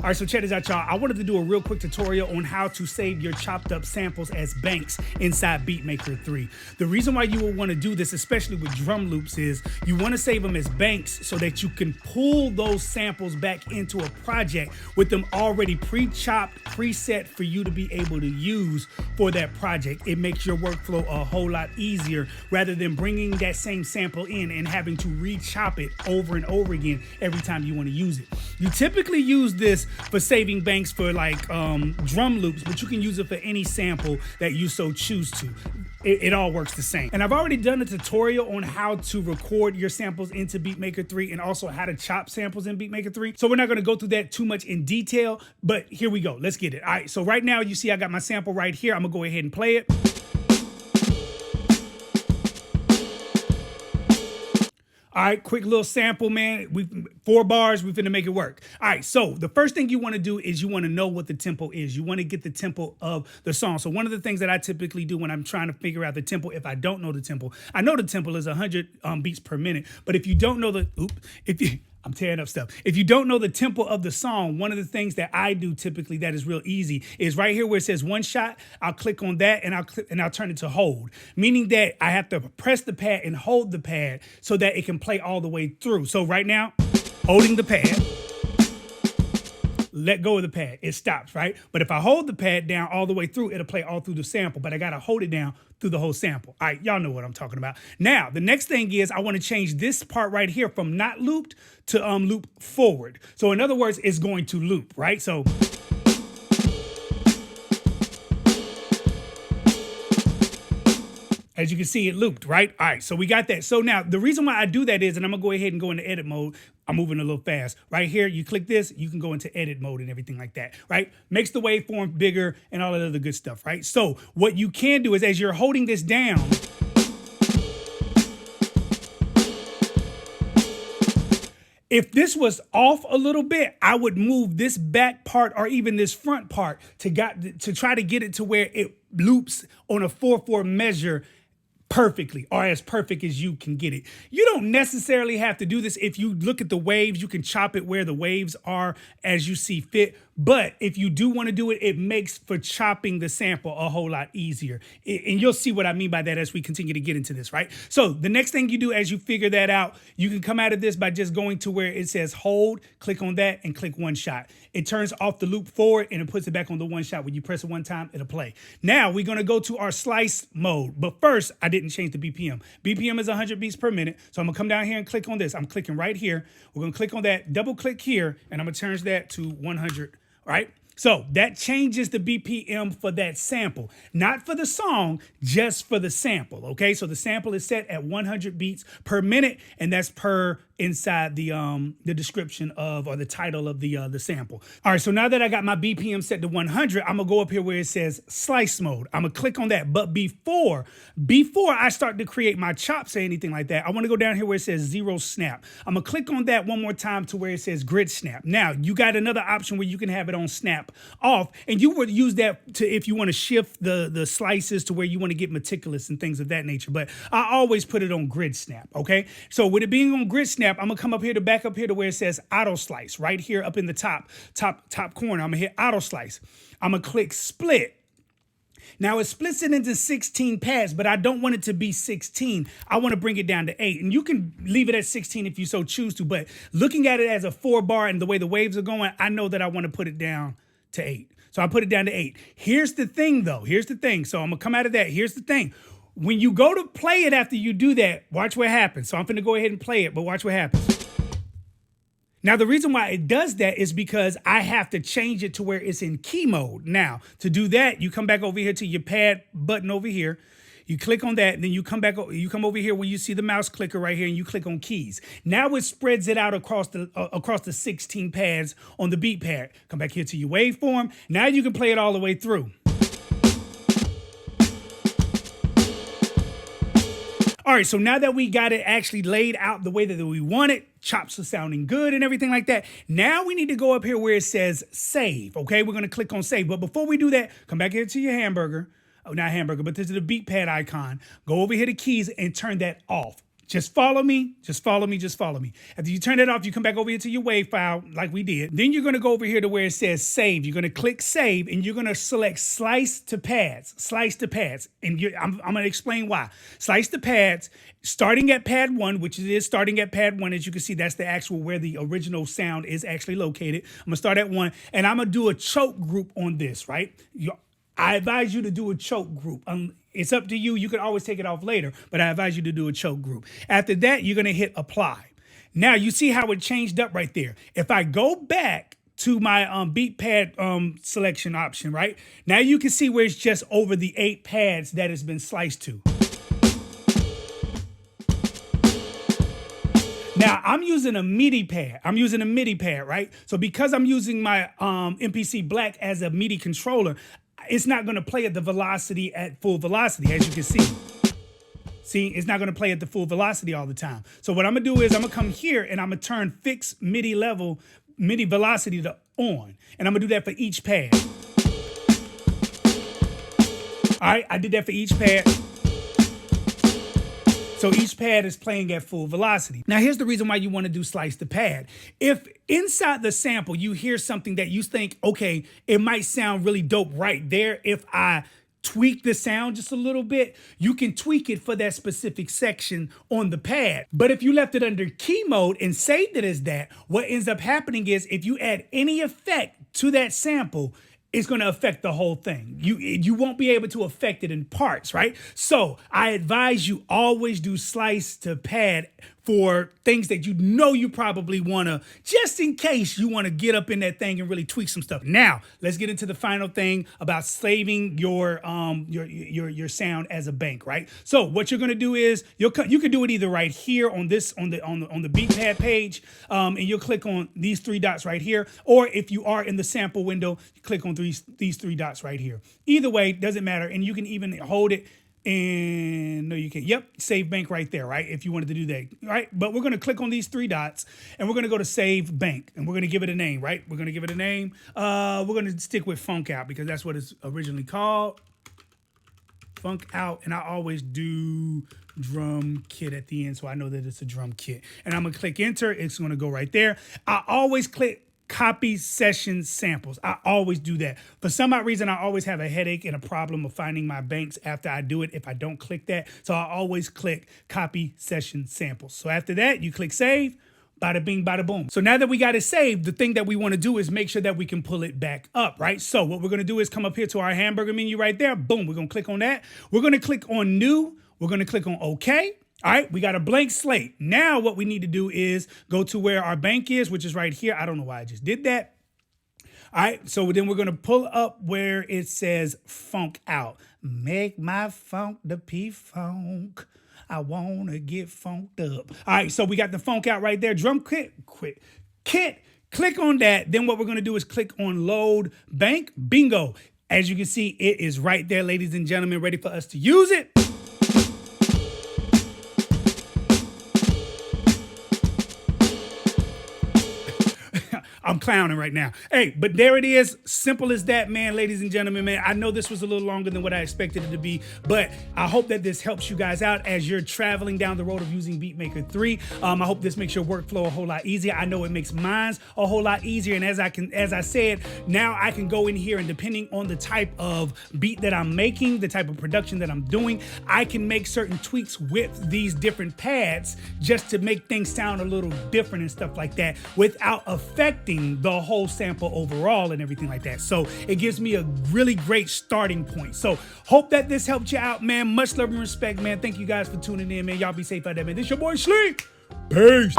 All right, so check this out, y'all. I wanted to do a real quick tutorial on how to save your chopped up samples as banks inside Beatmaker 3. The reason why you will want to do this, especially with drum loops, is you want to save them as banks so that you can pull those samples back into a project with them already pre-chopped, preset for you to be able to use for that project. It makes your workflow a whole lot easier rather than bringing that same sample in and having to re-chop it over and over again every time you want to use it. You typically use this for saving banks for like drum loops, but you can use it for any sample that you so choose to. It all works the same. And I've already done a tutorial on how to record your samples into Beatmaker 3 and also how to chop samples in Beatmaker 3. So we're not gonna go through that too much in detail, but here we go, let's get it. All right, so right now you see I got my sample right here. I'm gonna go ahead and play it. All right, quick little sample, man. 4 bars, we finna make it work. All right, so the first thing you wanna do is you wanna know what the tempo is. You wanna get the tempo of the song. So one of the things that I typically do when I'm trying to figure out the tempo, if I don't know the tempo, I know the tempo is 100 beats per minute, but if you don't know I'm tearing up stuff. If you don't know the tempo of the song, one of the things that I do typically that is real easy is right here where it says one shot, I'll click on that and I'll turn it to hold, meaning that I have to press the pad and hold the pad so that it can play all the way through. So right now, holding the pad, let go of the pad, it stops, right? But if I hold the pad down all the way through, it'll play all through the sample, but I gotta hold it down through the whole sample. All right, y'all know what I'm talking about. Now, the next thing is I wanna change this part right here from not looped to loop forward. So in other words, it's going to loop, right? So as you can see, it looped, right? All right, so we got that. So now the reason why I do that is, and I'm gonna go ahead and go into edit mode. I'm moving a little fast. Right here, you click this, you can go into edit mode and everything like that, right? Makes the waveform bigger and all that other good stuff, right? So what you can do is as you're holding this down, if this was off a little bit, I would move this back part or even this front part to try to get it to where it loops on a 4/4 measure perfectly, or as perfect as you can get it. You don't necessarily have to do this. If you look at the waves, you can chop it where the waves are as you see fit. But if you do want to do it, it makes for chopping the sample a whole lot easier. And you'll see what I mean by that as we continue to get into this, right? So the next thing you do as you figure that out, you can come out of this by just going to where it says hold, click on that and click one shot. It turns off the loop forward and it puts it back on the one shot. When you press it one time, it'll play. Now we're gonna go to our slice mode. But first, I didn't change the BPM. BPM is 100 beats per minute. So I'm gonna come down here and click on this. I'm clicking right here. We're gonna click on that, double click here, and I'm gonna change that to 100. Right? So that changes the BPM for that sample, not for the song, just for the sample. Okay, so the sample is set at 100 beats per minute, and that's per inside the description of or the title of the sample. All right, so now that I got my BPM set to 100, I'm gonna go up here where it says slice mode. I'm gonna click on that, but before I start to create my chops or anything like that, I want to go down here where it says 0 snap. I'm gonna click on that one more time to where it says grid snap. Now you got another option where you can have it on snap off, and you would use that to if you want to shift the slices to where you want to get meticulous and things of that nature. But I always put it on grid snap. Okay, so with it being on grid snap, I'm gonna come up here to back up here to where it says auto slice right here up in the top corner. I'm gonna hit auto slice. I'm gonna click split. Now it splits it into 16 pads, but I don't want it to be 16. I want to bring it down to 8. And you can leave it at 16 if you so choose to, but looking at it as a 4 bar and the way the waves are going, I know that I want to put it down to 8. So I put it down to 8. Here's the thing though. Here's the thing. So I'm gonna come out of that. Here's the thing. When you go to play it after you do that, watch what happens. So I'm gonna go ahead and play it, but watch what happens. Now, the reason why it does that is because I have to change it to where it's in key mode. Now, to do that, you come back over here to your pad button over here. You click on that, and then you come over here where you see the mouse clicker right here, and you click on keys. Now it spreads it out across the 16 pads on the beat pad. Come back here to your waveform. Now you can play it all the way through. All right, so now that we got it actually laid out the way that we want it, chops are sounding good and everything like that, now we need to go up here where it says save, okay? We're gonna click on save, but before we do that, come back here to your hamburger, oh, not hamburger, but this is the beat pad icon. Go over here to keys and turn that off. Just follow me, just follow me, just follow me. After you turn it off, you come back over here to your WAV file like we did. Then you're gonna go over here to where it says save. You're gonna click save and you're gonna select slice to pads, slice to pads. And I'm gonna explain why. Slice to pads, starting at pad 1, which it is starting at pad 1. As you can see, that's the actual where the original sound is actually located. I'm gonna start at 1 and I'm gonna do a choke group on this, right? I advise you to do a choke group. It's up to you. You can always take it off later, but I advise you to do a choke group. After that, you're going to hit apply. Now, you see how it changed up right there. If I go back to my beat pad selection option, right? Now you can see where it's just over the 8 pads that has been sliced to. Now, I'm using a MIDI pad. I'm using a MIDI pad, right? So because I'm using my MPC Black as a MIDI controller, it's not going to play at the velocity at full velocity, as you can see. See, it's not going to play at the full velocity all the time. So what I'm going to do is I'm going to come here and I'm going to turn fixed MIDI level, MIDI velocity to on. And I'm going to do that for each pad. All right, I did that for each pad. So each pad is playing at full velocity. Now, here's the reason why you want to do slice to pad. If inside the sample, you hear something that you think, okay, it might sound really dope right there. If I tweak the sound just a little bit, you can tweak it for that specific section on the pad. But if you left it under key mode and saved it as that, what ends up happening is if you add any effect to that sample, it's going to affect the whole thing. You won't be able to affect it in parts, right? So I advise you always do slice to pad for things that you know you probably want to, just in case you want to get up in that thing and really tweak some stuff. Now, let's get into the final thing about saving your sound as a bank, right? So what you're going to do is you can do it either right here on this on the beat pad page, and you'll click on these 3 dots right here, or if you are in the sample window, you click on these 3 dots right here. Either way, doesn't matter, and you can even hold it. And no, you can't. Yep, save bank right there, right? If you wanted to do that, right? But we're going to click on these 3 dots and we're going to go to save bank and we're going to give it a name, right? We're going to give it a name. We're going to stick with Funk Out because that's what it's originally called. Funk Out. And I always do drum kit at the end, so I know that it's a drum kit. And I'm going to click enter. It's going to go right there. I always click copy session samples. I always do that. For some odd reason, I always have a headache and a problem of finding my banks after I do it if I don't click that. So I always click copy session samples. So after that, you click save, bada bing, bada boom. So now that we got it saved, the thing that we want to do is make sure that we can pull it back up, right? So what we're going to do is come up here to our hamburger menu right there. Boom, we're going to click on that. We're going to click on new. We're going to click on OK. All right, we got a blank slate. Now what we need to do is go to where our bank is, which is right here. I don't know why I just did that. All right, so then we're going to pull up where it says funk out. Make my funk the P-funk. I want to get funked up. All right, so we got the funk out right there. Drum kit. Click on that. Then what we're going to do is click on load bank. Bingo. As you can see, it is right there, ladies and gentlemen, ready for us to use it. I'm clowning right now. Hey, but there it is. Simple as that, man, ladies and gentlemen, man. I know this was a little longer than what I expected it to be, but I hope that this helps you guys out as you're traveling down the road of using Beatmaker 3. I hope this makes your workflow a whole lot easier. I know it makes mine a whole lot easier. And as I said, now I can go in here and depending on the type of beat that I'm making, the type of production that I'm doing, I can make certain tweaks with these different pads just to make things sound a little different and stuff like that without affecting the whole sample overall and everything like that. So it gives me a really great starting point. So hope that this helped you out, man. Much love and respect, man. Thank you guys for tuning in, man. Y'all be safe out there, man. This your boy Sleep. Peace.